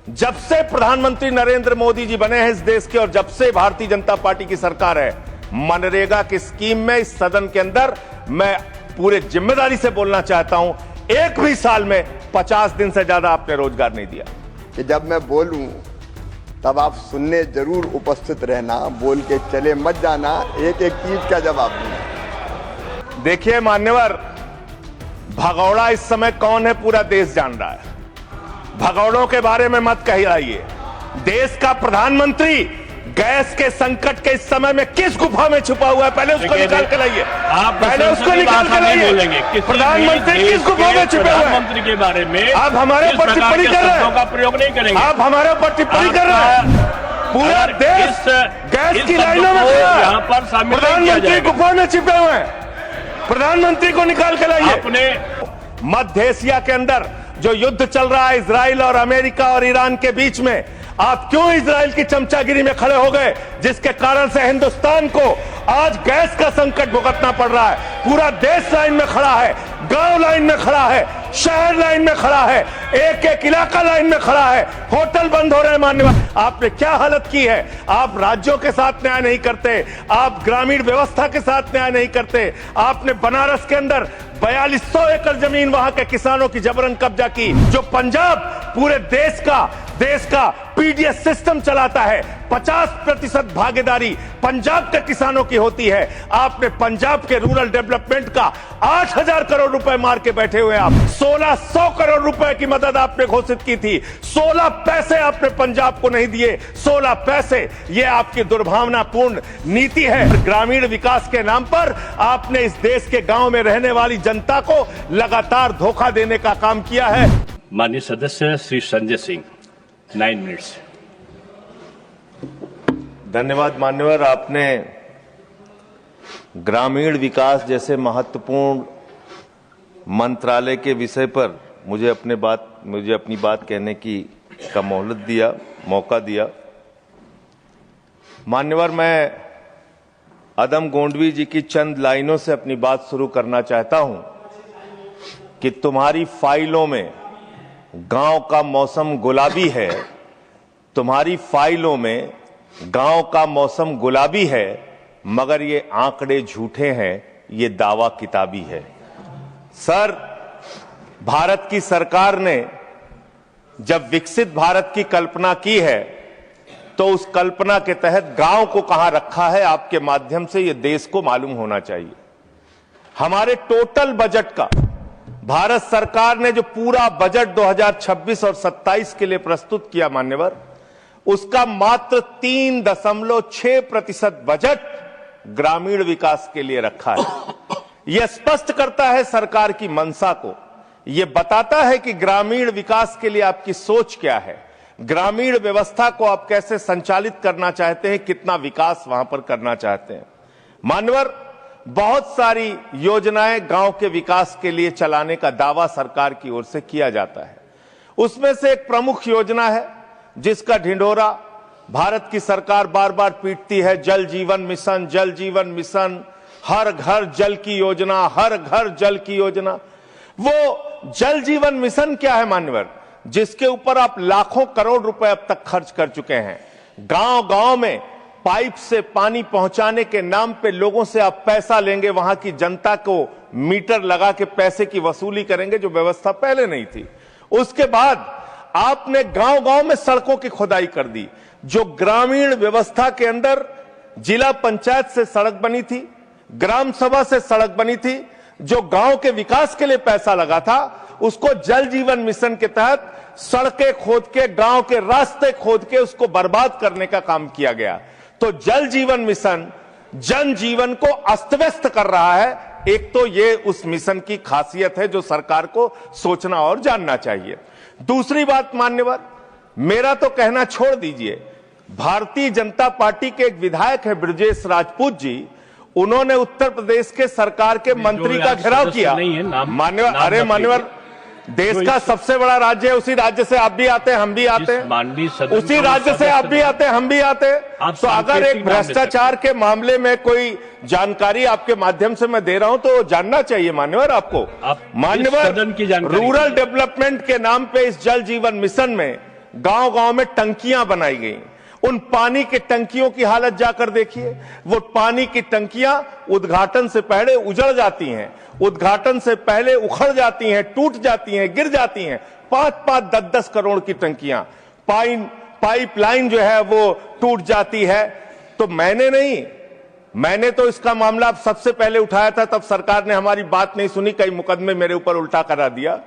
जब से प्रधानमंत्री नरेंद्र मोदी जी बने हैं इस देश के और जब से भारतीय जनता पार्टी की सरकार है, मनरेगा की स्कीम में इस सदन के अंदर मैं पूरे जिम्मेदारी से बोलना चाहता हूं, एक भी साल में 50 दिन से ज्यादा आपने रोजगार नहीं दिया। कि जब मैं बोलूं तब आप सुनने जरूर उपस्थित रहना, बोल के चले मत जाना, एक एक चीज का जवाब देना। देखिए मान्यवर, भगौड़ा इस समय कौन है पूरा देश जान रहा है। भगौड़ों के बारे में मत कहिए। देश का प्रधानमंत्री गैस के संकट के इस समय में किस गुफा में छुपा हुआ है, पहले उसको निकाल के लाइए। पहले उसको निकाल के लाइए। प्रधानमंत्री किस गुफा में छुपे हुए हैं? प्रधानमंत्री के बारे में आप हमारे ऊपर टिप्पणी कर रहे हैं, का प्रयोग नहीं करेंगे। आप हमारे ऊपर टिप्पणी कर रहे हैं। पूरा देश गैस की लाइनों में खड़ा है, यहाँ पर शामिल प्रधानमंत्री गुफा में छिपे हुए हैं। प्रधानमंत्री को निकाल के लाइए। अपने मध्य एशिया के अंदर जो युद्ध चल रहा है इजराइल और अमेरिका और ईरान के बीच में, आप क्यों इजराइल की चमचागिरी में खड़े हो गए, जिसके कारण से हिंदुस्तान को आज गैस का संकट भुगतना पड़ रहा है। पूरा देश लाइन में खड़ा है, गांव लाइन में खड़ा है, शहर लाइन में खड़ा है, एक एक इलाका लाइन में खड़ा है, होटल बंद हो रहे हैं। मान्यवर, आपने क्या हालत की है। आप राज्यों के साथ न्याय नहीं करते, आप ग्रामीण व्यवस्था के साथ न्याय नहीं करते। आपने बनारस के अंदर 4200 एकड़ जमीन वहां के किसानों की जबरन कब्जा की। जो पंजाब पूरे देश का पीडीएस सिस्टम चलाता है, 50% भागीदारी पंजाब के किसानों की होती है। आपने पंजाब के रूरल डेवलपमेंट का 8000 करोड़ रुपए मार के बैठे हुए। आप 1600 करोड़ रुपए की मदद आपने घोषित की थी, 16 पैसे आपने पंजाब को नहीं दिए। 16 पैसे, ये आपकी दुर्भावनापूर्ण नीति है। ग्रामीण विकास के नाम पर आपने इस देश के गांव में रहने वाली जनता को लगातार धोखा देने का काम किया है। माननीय सदस्य श्री संजय सिंह, 9 मिनट्स। धन्यवाद मान्यवर। आपने ग्रामीण विकास जैसे महत्वपूर्ण मंत्रालय के विषय पर मुझे अपनी बात कहने का मौका दिया। मान्यवर, मैं अदम गोंडवी जी की चंद लाइनों से अपनी बात शुरू करना चाहता हूं कि तुम्हारी फाइलों में गांव का मौसम गुलाबी है, तुम्हारी फाइलों में गांव का मौसम गुलाबी है, मगर ये आंकड़े झूठे हैं, ये दावा किताबी है। सर, भारत की सरकार ने जब विकसित भारत की कल्पना की है तो उस कल्पना के तहत गांव को कहां रखा है, आपके माध्यम से ये देश को मालूम होना चाहिए। हमारे टोटल बजट का भारत सरकार ने जो पूरा बजट 2026 और 27 के लिए प्रस्तुत किया मान्यवर, उसका मात्र 3.6% बजट ग्रामीण विकास के लिए रखा है। यह स्पष्ट करता है सरकार की मंशा को। यह बताता है कि ग्रामीण विकास के लिए आपकी सोच क्या है, ग्रामीण व्यवस्था को आप कैसे संचालित करना चाहते हैं, कितना विकास वहां पर करना चाहते हैं। मान्यवर, बहुत सारी योजनाएं गांव के विकास के लिए चलाने का दावा सरकार की ओर से किया जाता है। उसमें से एक प्रमुख योजना है जिसका ढिंढोरा भारत की सरकार बार बार पीटती है, जल जीवन मिशन, जल जीवन मिशन, हर घर जल की योजना, हर घर जल की योजना। वो जल जीवन मिशन क्या है मान्यवर, जिसके ऊपर आप लाखों करोड़ रुपए अब तक खर्च कर चुके हैं। गांव गांव में पाइप से पानी पहुंचाने के नाम पे लोगों से आप पैसा लेंगे, वहां की जनता को मीटर लगा के पैसे की वसूली करेंगे, जो व्यवस्था पहले नहीं थी। उसके बाद आपने गांव गांव में सड़कों की खुदाई कर दी। जो ग्रामीण व्यवस्था के अंदर जिला पंचायत से सड़क बनी थी, ग्राम सभा से सड़क बनी थी, जो गांव के विकास के लिए पैसा लगा था, उसको जल जीवन मिशन के तहत सड़कें खोद के, गांव के रास्ते खोद के उसको बर्बाद करने का काम किया गया। तो जल जीवन मिशन जन जीवन को अस्त व्यस्त कर रहा है। एक तो ये उस मिशन की खासियत है जो सरकार को सोचना और जानना चाहिए। दूसरी बात मान्यवर, मेरा तो कहना छोड़ दीजिए, भारतीय जनता पार्टी के एक विधायक है ब्रजेश राजपूत जी, उन्होंने उत्तर प्रदेश के सरकार के मंत्री का घेराव किया। मान्यवर, अरे मान्यवर, देश का सबसे बड़ा राज्य है, उसी राज्य से आप भी आते हैं, हम भी आते हैं, उसी राज्य से आप भी आते हैं, हम भी आते हैं। तो अगर एक भ्रष्टाचार के मामले में कोई जानकारी आपके माध्यम से मैं दे रहा हूं तो जानना चाहिए मान्यवर आपको। मान्यवर, रूरल डेवलपमेंट के नाम पे इस जल जीवन मिशन में गांव गांव में टंकियां बनाई गई। उन पानी की टंकियों की हालत जाकर देखिए। वो पानी की टंकियां उद्घाटन से पहले उजड़ जाती हैं, उद्घाटन से पहले उखड़ जाती हैं, टूट जाती हैं, गिर जाती हैं। 5-5, 10-10 करोड़ की टंकियां, पाइपलाइन जो है वो टूट जाती है। तो मैंने तो इसका मामला सबसे पहले उठाया था, तब सरकार ने हमारी बात नहीं सुनी, कई मुकदमे मेरे ऊपर उल्टा करा दिया।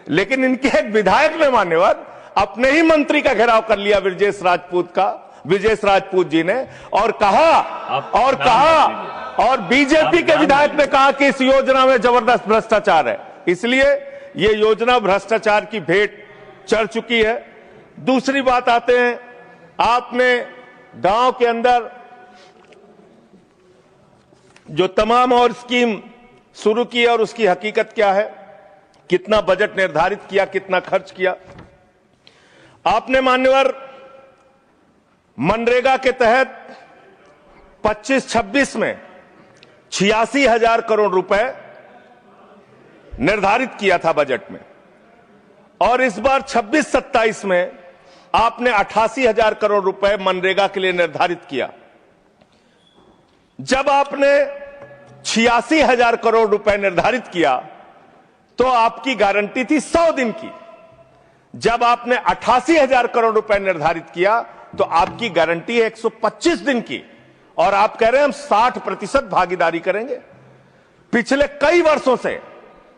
लेकिन इनके एक विधायक ने मान्यवर अपने ही मंत्री का घेराव कर लिया, ब्रजेश राजपूत जी ने, और बीजेपी के विधायक ने कहा कि इस योजना में जबरदस्त भ्रष्टाचार है। इसलिए ये योजना भ्रष्टाचार की भेंट चढ़ चुकी है। दूसरी बात आते हैं, आपने गांव के अंदर जो तमाम और स्कीम शुरू की और उसकी हकीकत क्या है, कितना बजट निर्धारित किया, कितना खर्च किया। आपने मान्यवर मनरेगा के तहत 25-26 में 86,000 करोड़ रुपए निर्धारित किया था बजट में, और इस बार 26-27 में आपने 88,000 करोड़ रुपए मनरेगा के लिए निर्धारित किया। जब आपने 86,000 करोड़ रुपए निर्धारित किया तो आपकी गारंटी थी 100 दिन की। जब आपने 88,000 करोड़ रुपए निर्धारित किया तो आपकी गारंटी है 125 दिन की, और आप कह रहे हैं हम 60% भागीदारी करेंगे। पिछले कई वर्षों से,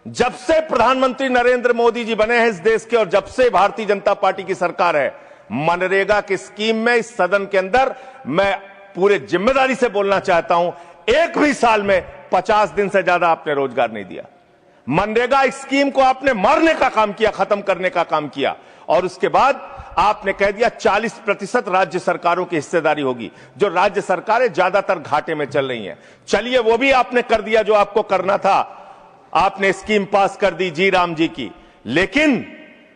जब से प्रधानमंत्री नरेंद्र मोदी जी बने हैं इस देश के, और जब से भारतीय जनता पार्टी की सरकार है, मनरेगा की स्कीम में इस सदन के अंदर मैं पूरे जिम्मेदारी से बोलना चाहता हूं, एक भी साल में 50 दिन से ज्यादा आपने रोजगार नहीं दिया। मनरेगा स्कीम को आपने मारने का काम किया, खत्म करने का काम किया, और उसके बाद आपने कह दिया 40% राज्य सरकारों की हिस्सेदारी होगी। जो राज्य सरकारें ज्यादातर घाटे में चल रही हैं, चलिए वो भी आपने कर दिया जो आपको करना था। आपने स्कीम पास कर दी जी राम जी की, लेकिन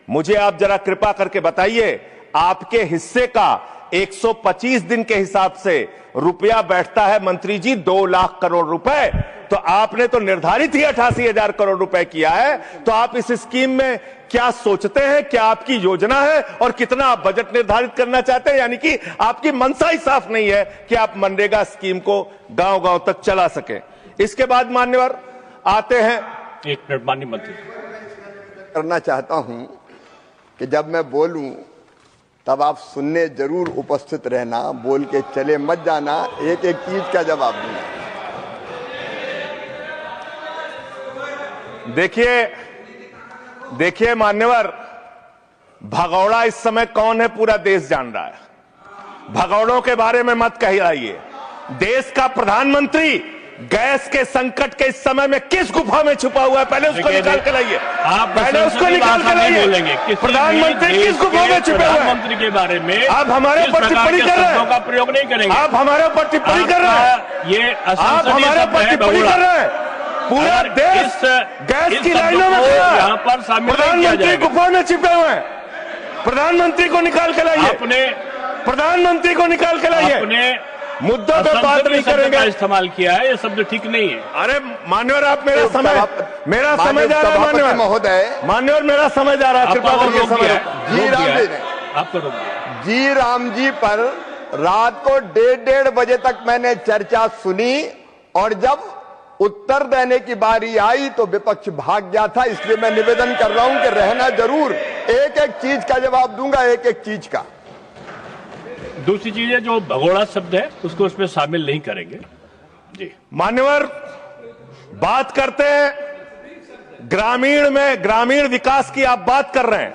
मुझे आप जरा कृपा करके बताइए, आपके हिस्से का 125 दिन के हिसाब से रुपया बैठता है मंत्री जी 2 लाख करोड़ रुपए। तो आपने तो निर्धारित ही 88,000 करोड़ रुपए किया है। तो आप इस स्कीम में क्या सोचते हैं, क्या आपकी योजना है, और कितना आप बजट निर्धारित करना चाहते हैं? यानी कि आपकी मंशा ही साफ नहीं है कि आप मनरेगा स्कीम को गांव गांव तक चला सके। इसके बाद मान्यवर आते हैं, एक मिनट माननीय मंत्री। करना चाहता हूं कि जब मैं बोलूं तब आप सुनने जरूर उपस्थित रहना, बोल के चले मत जाना, एक एक चीज का जवाब दूंगा। देखिए मान्यवर, भगौड़ा इस समय कौन है पूरा देश जान रहा है। भगौड़ों के बारे में मत कहिए। देश का प्रधानमंत्री गैस के संकट के इस समय में किस गुफा में छुपा हुआ है, पहले उसको निकाल के लाइए। पहले उसको निकाल के लाइए। प्रधानमंत्री किस गुफा में छुपे हुए हैं? प्रधानमंत्री के बारे में आप हमारे ऊपर टिप्पणी कर रहे हैं, का प्रयोग नहीं करेंगे। आप हमारे ऊपर टिप्पणी कर रहे हैं, ये आप हमारे ऊपर टिप्पणी कर रहे हैं। पूरा देश गैस की लाइनों में खड़ा है, यहाँ पर प्रधानमंत्री गुफा में छिपे हुए हैं। प्रधानमंत्री को निकाल के लाइए, प्रधानमंत्री को निकाल के लाइए। मुद्दों पे बात नहीं करेंगे। इस्तेमाल किया है, ये शब्द ठीक नहीं है। अरे मान्यवर, आप मेरा समय जा रहा है महोदय, मान्यवर मेरा समय जा रहा है, कृपा करके समय। जी राम जी पर रात को 1:30 बजे तक मैंने चर्चा सुनी, और जब उत्तर देने की बारी आई तो विपक्ष भाग गया था। इसलिए मैं निवेदन कर रहा हूं कि रहना जरूर, एक एक चीज का जवाब दूंगा, एक एक चीज का। दूसरी चीज है, जो भगोड़ा शब्द है उसको उसमें शामिल नहीं करेंगे। जी मान्यवर, बात करते हैं ग्रामीण विकास की आप बात कर रहे हैं।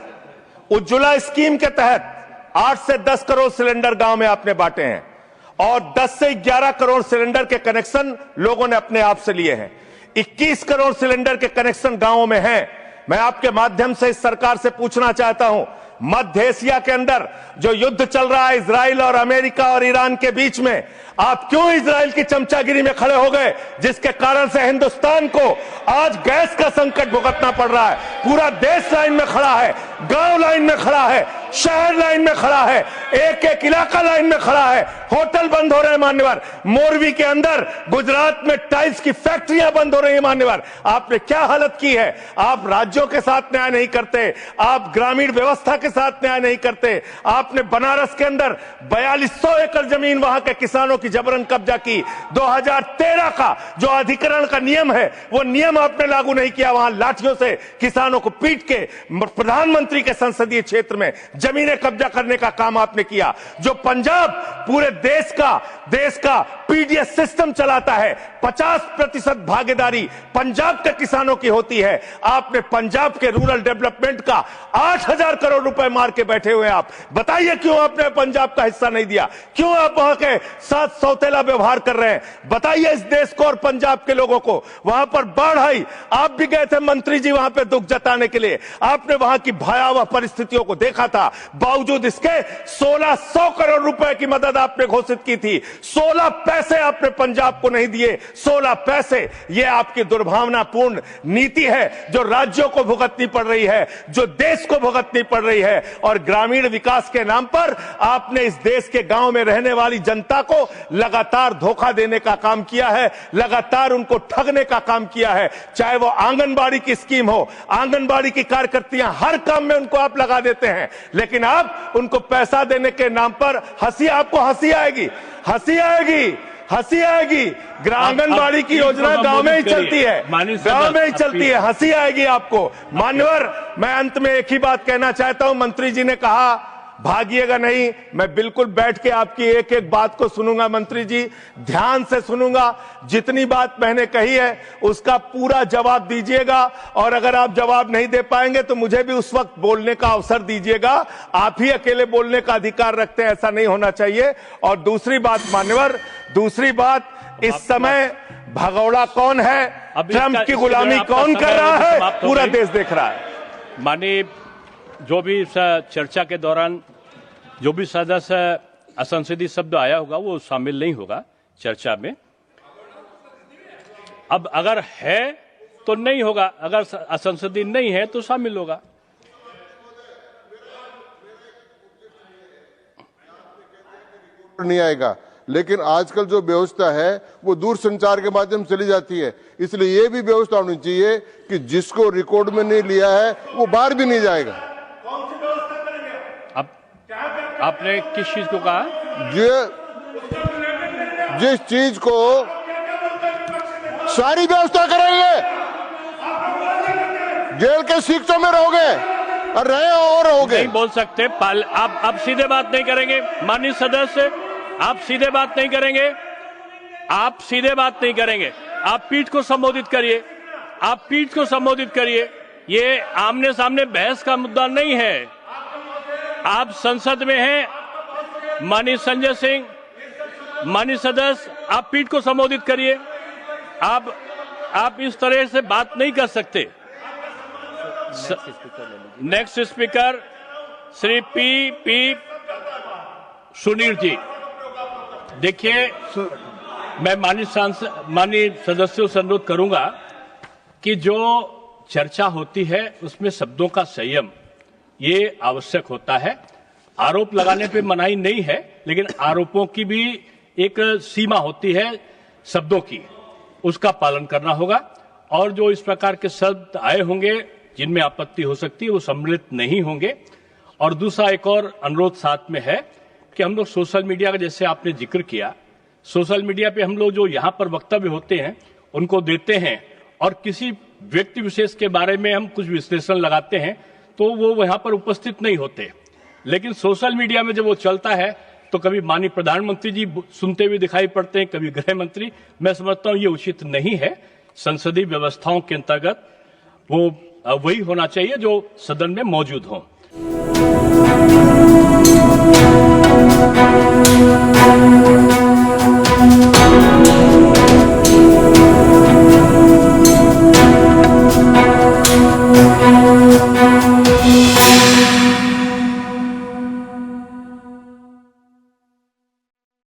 उज्ज्वला स्कीम के तहत 8 से 10 करोड़ सिलेंडर गांव में आपने बांटे हैं, और 10 से 11 करोड़ सिलेंडर के कनेक्शन लोगों ने अपने आप से लिए हैं। 21 करोड़ सिलेंडर के कनेक्शन गांवों में हैं। मैं आपके माध्यम से इस सरकार से पूछना चाहता हूं, मध्य एशिया के अंदर जो युद्ध चल रहा है इजराइल और अमेरिका और ईरान के बीच में, आप क्यों इजराइल की चमचागिरी में खड़े हो गए, जिसके कारण से हिंदुस्तान को आज गैस का संकट भुगतना पड़ रहा है। पूरा देश लाइन में खड़ा है, गांव लाइन में खड़ा है। शहर लाइन में खड़ा है, एक एक इलाका लाइन में खड़ा है, होटल बंद हो रहे हैं मान्यवर, मोरवी के अंदर गुजरात में टाइल्स की फैक्ट्रियां बंद हो रही है मान्यवर। आपने क्या हालत की है? आप राज्यों के साथ न्याय नहीं करते, आप ग्रामीण व्यवस्था के साथ न्याय नहीं करते। आपने बनारस के अंदर 4200 एकड़ जमीन वहां के किसानों की जबरन कब्जा की। 2013 का जो अधिकरण का नियम है वो नियम आपने लागू नहीं किया, वहां लाठियों से किसानों को पीट के प्रधानमंत्री के संसदीय क्षेत्र में जमीनें कब्जा करने का काम आपने किया। जो पंजाब पूरे देश का पीडीएस सिस्टम चलाता है, 50% भागीदारी पंजाब के किसानों की होती है। आपने पंजाब के रूरल डेवलपमेंट का 8000 करोड़ रुपए मार के बैठे हुए। आप बताइए क्यों आपने पंजाब का हिस्सा नहीं दिया? क्यों आप वहां के साथ सौतेला व्यवहार कर रहे हैं? बताइए इस देश को और पंजाब के लोगों को। वहां पर बाढ़ आई, आप भी गए थे मंत्री जी वहां पे दुख जताने के लिए। आपने वहां की भयावह परिस्थितियों को देखा था, बावजूद इसके 1600 करोड़ रुपए की मदद आपने घोषित की थी। 16 पैसे आपने पंजाब को नहीं दिए, 16 पैसे। यह आपकी दुर्भावनापूर्ण नीति है जो राज्यों को भुगतनी पड़ रही है, जो देश को भुगतनी पड़ रही है। और ग्रामीण विकास के नाम पर आपने इस देश के गांव में रहने वाली जनता को लगातार धोखा देने का काम किया है, लगातार उनको ठगने का काम किया है। चाहे वो आंगनबाड़ी की स्कीम हो, आंगनबाड़ी की कार्यकर्तियां, हर काम में उनको आप लगा देते हैं, लेकिन आप उनको पैसा देने के नाम पर आपको हंसी आएगी, हंसी आएगी, हंसी आएगी। आंगनबाड़ी की योजना गांव में ही चलती है, गांव में ही चलती है, हंसी आएगी आपको। मान्यवर, मैं अंत में एक ही बात कहना चाहता हूं। मंत्री जी ने कहा भागिएगा नहीं, मैं बिल्कुल बैठ के आपकी एक एक बात को सुनूंगा मंत्री जी, ध्यान से सुनूंगा। जितनी बात मैंने कही है उसका पूरा जवाब दीजिएगा, और अगर आप जवाब नहीं दे पाएंगे तो मुझे भी उस वक्त बोलने का अवसर दीजिएगा। आप ही अकेले बोलने का अधिकार रखते हैं, ऐसा नहीं होना चाहिए। और दूसरी बात मान्यवर, दूसरी बात, इस समय भगौड़ा कौन है, ट्रंप की गुलामी कौन कर रहा है, पूरा देश देख रहा है। माननीय, जो भी चर्चा के दौरान जो भी सदस्य असंसदीय शब्द आया होगा वो शामिल नहीं होगा चर्चा में। अब अगर है तो नहीं होगा, अगर असंसदीय नहीं है तो शामिल होगा। नहीं आएगा, लेकिन आजकल जो व्यवस्था है वो दूर संचार के माध्यम से चली जाती है, इसलिए ये भी व्यवस्था होनी चाहिए कि जिसको रिकॉर्ड में नहीं लिया है वो बाहर भी नहीं जाएगा। अब आपने किस चीज को कहा? जिस चीज को सारी व्यवस्था कराइए, जेल के शिक्षों में रहोगे और रहे और रहोगे। नहीं बोल सकते, आप सीधे बात नहीं करेंगे माननीय सदस्य, आप सीधे बात नहीं करेंगे, आप सीधे बात नहीं करेंगे। आप पीठ को संबोधित करिए, आप पीठ को संबोधित करिए। ये आमने सामने बहस का मुद्दा नहीं है। आप संसद में हैं, माननीय संजय सिंह, माननीय सदस्य, आप पीठ को संबोधित करिए। आप इस तरह से बात नहीं कर सकते। Next speaker Shri P Sunil ji. देखिए, मैं माननीय सदस्यों से अनुरोध करूंगा कि जो चर्चा होती है उसमें शब्दों का संयम ये आवश्यक होता है। आरोप लगाने पे मनाही नहीं है, लेकिन आरोपों की भी एक सीमा होती है शब्दों की, उसका पालन करना होगा। और जो इस प्रकार के शब्द आए होंगे जिनमें आपत्ति हो सकती है वो सम्मिलित नहीं होंगे। और दूसरा एक और अनुरोध साथ में है कि हम लोग सोशल मीडिया का, जैसे आपने जिक्र किया, सोशल मीडिया पे हम लोग जो यहाँ पर वक्तव्य होते हैं उनको देते हैं और किसी व्यक्ति विशेष के बारे में हम कुछ विश्लेषण लगाते हैं तो वो वहां पर उपस्थित नहीं होते। लेकिन सोशल मीडिया में जब वो चलता है तो कभी माननीय प्रधानमंत्री जी सुनते हुए दिखाई पड़ते हैं, कभी गृह मंत्री। मैं समझता हूं ये उचित नहीं है। संसदीय व्यवस्थाओं के अंतर्गत वो वही होना चाहिए जो सदन में मौजूद हो।